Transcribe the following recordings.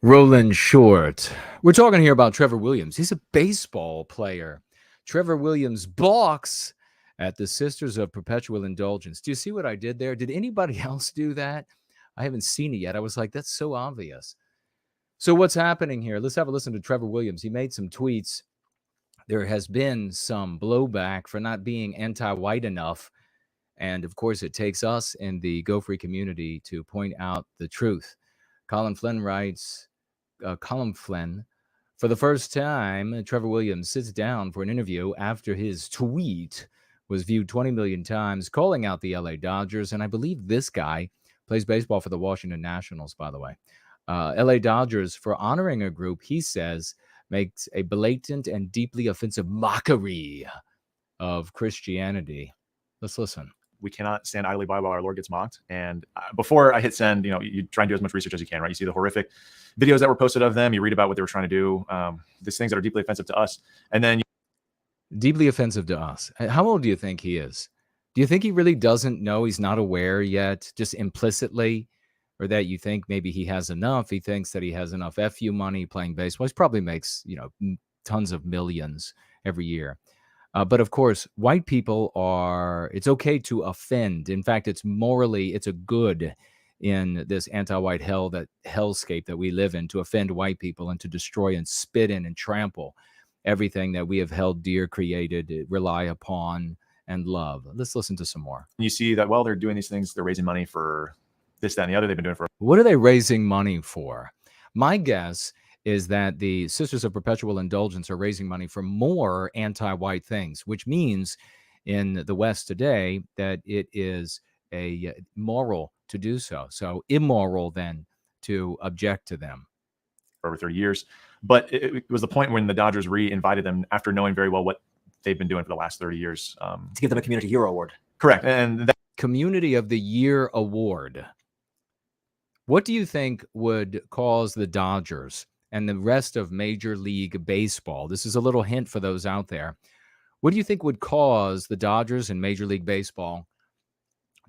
Rolling short. We're talking here about Trevor Williams. He's a baseball player. Trevor Williams balks at the Sisters of Perpetual Indulgence. Do you see what I did there? Did anybody else do that? I haven't seen it yet. I was like, that's so obvious. So what's happening here? Let's have a listen to Trevor Williams. He made some tweets. There has been some blowback for not being anti-white enough. And of course, it takes us in the Go Free community to point out the truth. Colin Flynn writes, Colin Flynn, for the first time, Trevor Williams sits down for an interview after his tweet was viewed 20 million times, calling out the LA Dodgers. And I believe this guy plays baseball for the Washington Nationals, by the way. LA Dodgers for honoring a group, he says, makes a blatant and deeply offensive mockery of Christianity. Let's listen. We cannot stand idly by while our Lord gets mocked. And before I hit send, you try and do as much research as you can, right? You see the horrific videos that were posted of them. You read about what they were trying to do. These things that are deeply offensive to us. And then deeply offensive to us. How old do you think he is? Do you think he really doesn't know? He's not aware yet, just implicitly, or that you think maybe he has enough? He thinks that he has enough FU money playing baseball. He probably makes, tons of millions every year. But of course, white people it's okay to offend. In fact, it's a good in this anti-white hellscape that we live in, to offend white people and to destroy and spit in and trample everything that we have held dear, created, rely upon, and love. Let's listen to some more. You see that while they're doing these things, they're raising money for this, that, and the other. They've been doing for. What are they raising money for? My guess is that the Sisters of Perpetual Indulgence are raising money for more anti-white things, which means in the West today that it is a moral to do so. So immoral then to object to them. For over 30 years. But it was the point when the Dodgers re-invited them after knowing very well what they've been doing for the last 30 years. To give them a Community Hero Award. Correct. And that Community of the Year Award. What do you think would cause the Dodgers and the rest of Major League Baseball? This is a little hint for those out there. What do you think would cause the Dodgers and Major League Baseball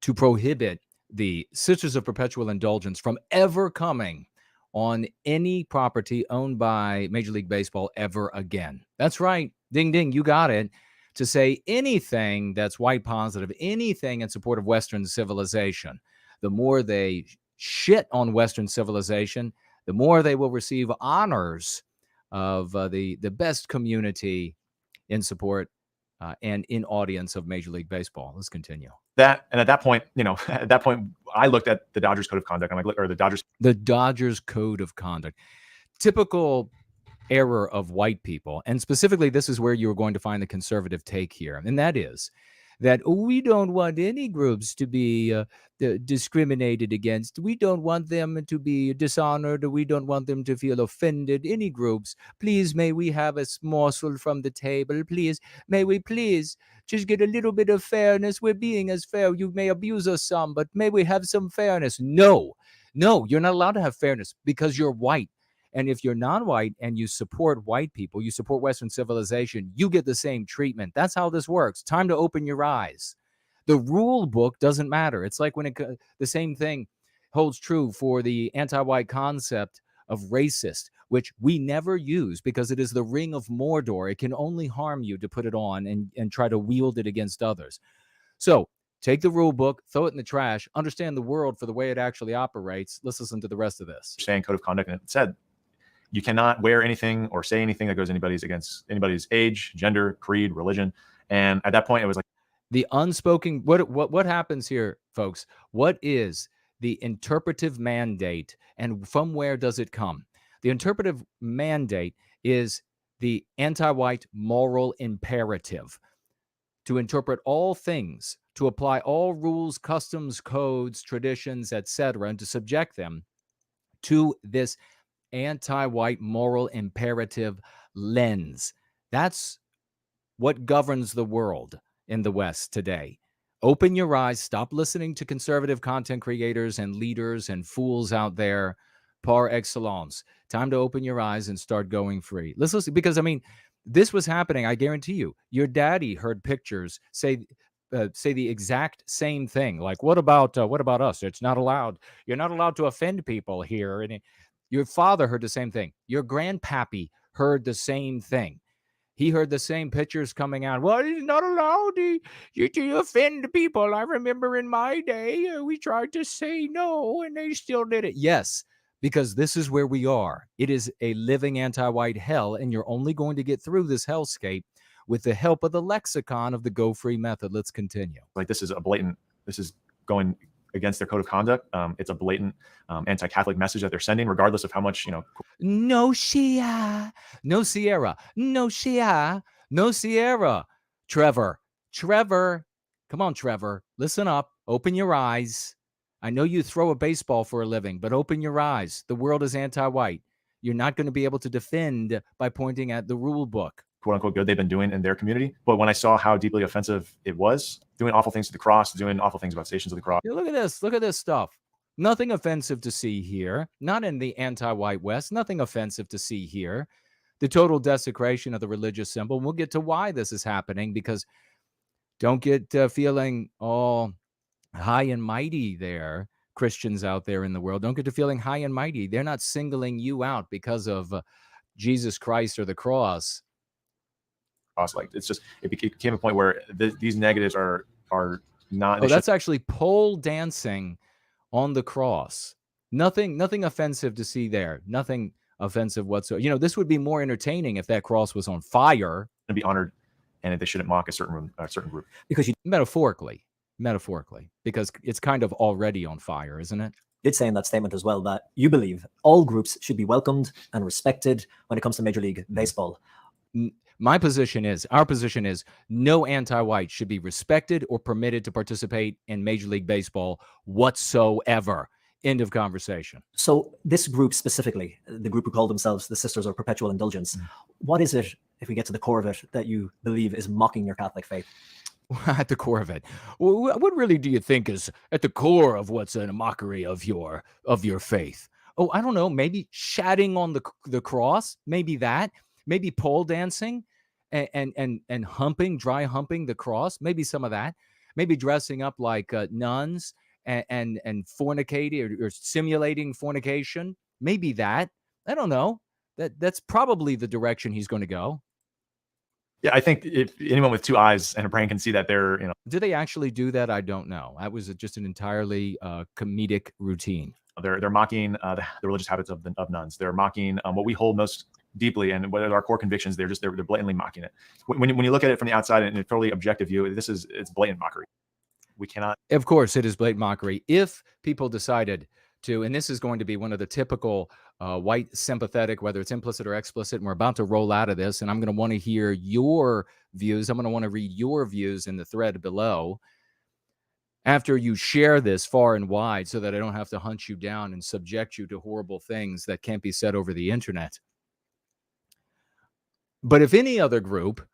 to prohibit the Sisters of Perpetual Indulgence from ever coming on any property owned by Major League Baseball ever again? That's right. Ding, ding. You got it. To say anything that's white positive, anything in support of Western civilization. The more they shit on Western civilization, the more they will receive honors of the best community in support and in audience of Major League Baseball. Let's continue. And at that point, I looked at the Dodgers Code of Conduct. The Dodgers Code of Conduct. Typical error of white people. And specifically, this is where you're going to find the conservative take here. And that is that we don't want any groups to be discriminated against. We don't want them to be dishonored. We don't want them to feel offended. Any groups, please, may we have a morsel from the table? Please, may we please just get a little bit of fairness? We're being as fair. You may abuse us some, but may we have some fairness? No, you're not allowed to have fairness because you're white. And if you're non-white and you support white people, you support Western civilization, you get the same treatment. That's how this works. Time to open your eyes. The rule book doesn't matter. It's like when the same thing holds true for the anti-white concept of racist, which we never use because it is the ring of Mordor. It can only harm you to put it on and try to wield it against others. So take the rule book, throw it in the trash, understand the world for the way it actually operates. Let's listen to the rest of this. Saying Code of Conduct, and it said, you cannot wear anything or say anything that goes against anybody's age, gender, creed, religion. And at that point, it was like the unspoken. What happens here, folks? What is the interpretive mandate, and from where does it come? The interpretive mandate is the anti-white moral imperative to interpret all things, to apply all rules, customs, codes, traditions, etc., and to subject them to this anti-white moral imperative lens. That's what governs the world in the West today. Open your eyes. Stop listening to conservative content creators and leaders and fools out there par excellence. Time to open your eyes and start going free. Let's listen, because this was happening. I guarantee you, your daddy heard pictures say the exact same thing. Like, what about us? It's not allowed. You're not allowed to offend people here. And Your father heard the same thing. Your grandpappy heard the same thing. He heard the same pictures coming out. Well, it's not allowed to offend people. I remember in my day, we tried to say no, and they still did it. Yes, because this is where we are. It is a living anti-white hell, and you're only going to get through this hellscape with the help of the lexicon of the Go Free method. Let's continue. Like, this is going against their code of conduct. It's a blatant anti-Catholic message that they're sending, regardless of how much, No Shia, no Sierra, no Shia, no Sierra. Trevor, come on, Trevor, listen up, open your eyes. I know you throw a baseball for a living, but open your eyes. The world is anti-white. You're not going to be able to defend by pointing at the rule book. quote unquote good they've been doing in their community. But when I saw how deeply offensive it was, doing awful things to the cross, doing awful things about Stations of the Cross. Yeah, look at this stuff. Nothing offensive to see here. Not in the anti-white West. Nothing offensive to see here. The total desecration of the religious symbol. We'll get to why this is happening, because don't get feeling all high and mighty there, Christians out there in the world. Don't get to feeling high and mighty. They're not singling you out because of Jesus Christ or the cross. Like, it's just, it became a point where these negatives are not. Oh, that's actually pole dancing on the cross. Nothing offensive to see there. Nothing offensive whatsoever. This would be more entertaining if that cross was on fire. To be honored, and if they shouldn't mock a certain group. Because metaphorically, because it's kind of already on fire, isn't it? Did say in that statement as well that you believe all groups should be welcomed and respected when it comes to Major League Baseball. Our position is no anti-white should be respected or permitted to participate in Major League Baseball whatsoever. End of conversation. So this group specifically, the group who call themselves the Sisters of Perpetual Indulgence, what is it, if we get to the core of it, that you believe is mocking your Catholic faith? At the core of it, what really do you think is at the core of what's a mockery of your faith? Oh, I don't know. Maybe shatting on the cross. Maybe that. Maybe pole dancing and humping, dry humping the cross. Maybe some of that. Maybe dressing up like nuns and fornicating or simulating fornication. Maybe that. I don't know. That's probably the direction he's going to go. Yeah, I think if anyone with two eyes and a brain can see that they're, Do they actually do that? I don't know. That was just an entirely comedic routine. They're mocking the religious habits of nuns. They're mocking what we hold most deeply, and what are our core convictions. They're blatantly mocking it. When you look at it from the outside and a totally objective view, it's blatant mockery. We cannot. Of course, it is blatant mockery. If people decided to, and this is going to be one of the typical white sympathetic, whether it's implicit or explicit, and we're about to roll out of this, and I'm going to want to hear your views. I'm going to want to read your views in the thread below after you share this far and wide, so that I don't have to hunt you down and subject you to horrible things that can't be said over the internet. But if any other group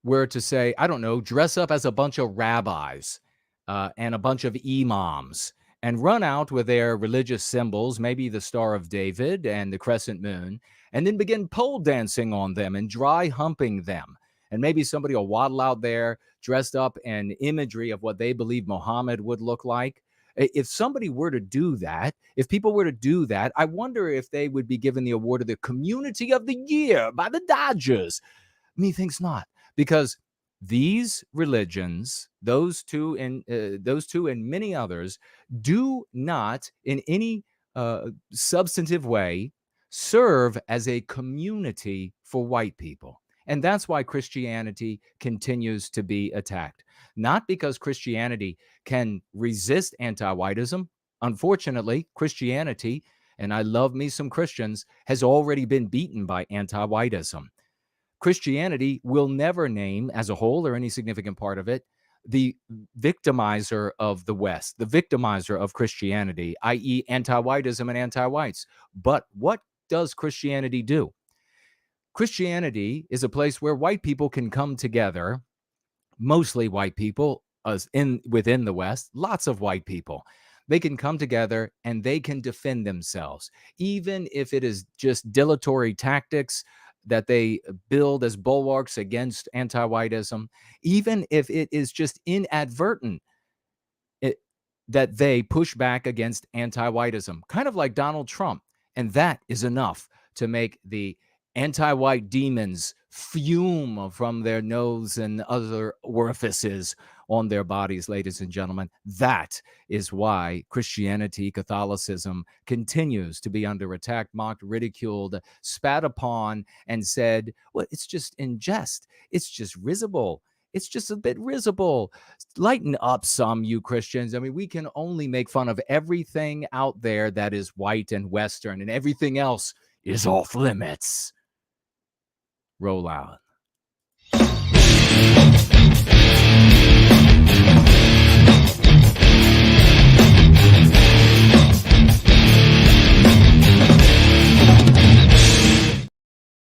were to say, I don't know, dress up as a bunch of rabbis and a bunch of imams and run out with their religious symbols, maybe the Star of David and the crescent moon, and then begin pole dancing on them and dry humping them. And maybe somebody will waddle out there dressed up in imagery of what they believe Muhammad would look like. If somebody were to do that, if people were to do that, I wonder if they would be given the award of the Community of the Year by the Dodgers. Methinks not, because these religions, those two and many others, do not in any substantive way serve as a community for white people. And that's why Christianity continues to be attacked. Not because Christianity can resist anti-whiteism. Unfortunately, Christianity, and I love me some Christians, has already been beaten by anti-whiteism. Christianity will never name as a whole, or any significant part of it, the victimizer of the West, the victimizer of Christianity, i.e. anti-whiteism and anti-whites. But what does Christianity do? Christianity is a place where white people can come together, mostly white people within the West, lots of white people. They can come together and they can defend themselves, even if it is just dilatory tactics that they build as bulwarks against anti-whiteism, even if it is just inadvertent that they push back against anti-whiteism, kind of like Donald Trump. And that is enough to make the anti-white demons fume from their nose and other orifices on their bodies, ladies and gentlemen. That is why Christianity, Catholicism continues to be under attack, mocked, ridiculed, spat upon, and said, well, it's just in jest. It's just risible. It's just a bit risible. Lighten up some, you Christians. I mean, we can only make fun of everything out there that is white and Western, and everything else is off limits. Roll out.